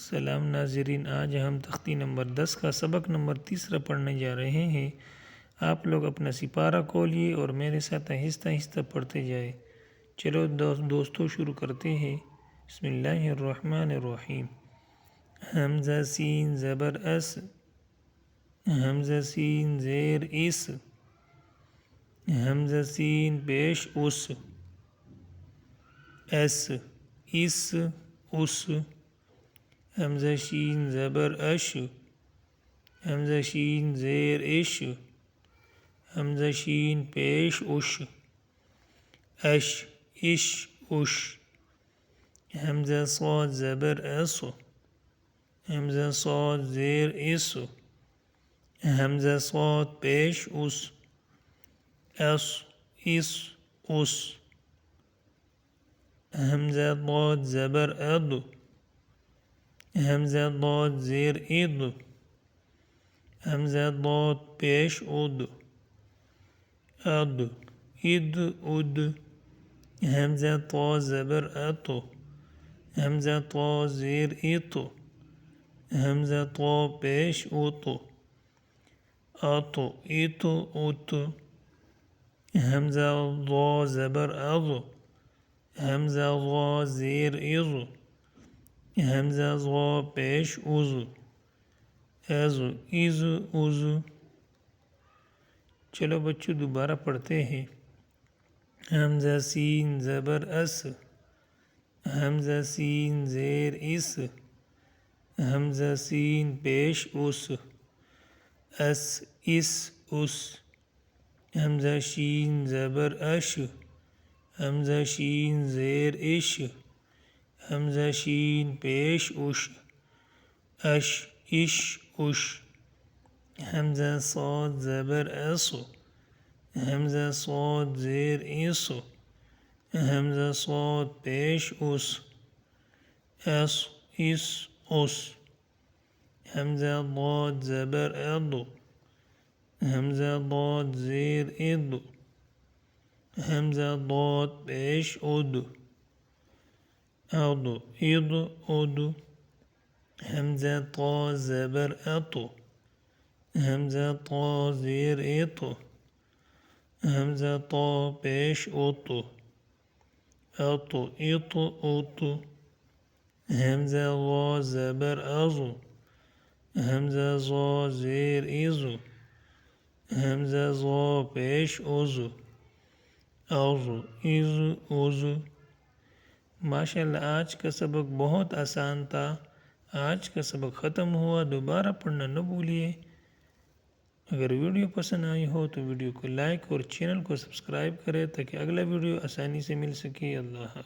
سلام ناظرین، آج ہم تختی نمبر 10 کا سبق نمبر 3 پڑھنے جا رہے ہیں۔ آپ لوگ اپنا سپارہ کھولیے اور میرے ساتھ آہستہ آہستہ پڑھتے جائے۔ چلو دوستو شروع کرتے ہیں۔ بسم اللہ الرحمن الرحیم۔ حمزہ سین زبر اس، حمزہ سین زیر اس، حمزہ سین پیش اس، اس اس، حمزہ شین زبر اش، حمزہ شین زیر اش، حمزہ شین پیش اش، اش اش، حمزہ صاد زبر اس، حمزہ صاد زیر اس، حمزہ صاد پیش اس، اس، حمزہ ضاد زبر اد، حمزہ ضاد زیر اد، حمزہ ضاد پیش اد، اد اد، حمزہ طا زبر اتو، حمزہ طا زیر اتو، حمزہ طا پیش اتو، اتو ات، حمزہ ضا زبر اض، حمزہ ضا زیر اض، حمزہ ضا پیش از، از، چلو بچوں دوبارہ پڑھتے ہیں۔ حمزہ سین زبر اس، حمزہ سین زیر اس، حمزہ سین پیش اس، اس، حمزہ شین زبر اش، حمزہ شین زیر اش، حمزہ شین پیش اش، اش، حمزہ صاد زبر اس، حمزہ صاد زیر اس، حمزہ صاد پیش اس، حمزہ ضاد زبر اد، حمزہ ضاد زیر اد، حمزہ ضاد پیش اد، اد، حمزہ طا زبر اتو، حمزہ طا زیر اتو، حمزہ طا پیش اتو، ات، حمزہ ضا زبر از، حمزہ ضا زیر از، حمزہ ضا پیش از، از، ماشاءاللہ آج کا سبق بہت آسان تھا۔ آج کا سبق ختم ہوا، دوبارہ پڑھنا نہ بھولیے۔ اگر ویڈیو پسند آئی ہو تو ویڈیو کو لائک اور چینل کو سبسکرائب کریں تاکہ اگلا ویڈیو آسانی سے مل سکے۔ اللہ حافظ۔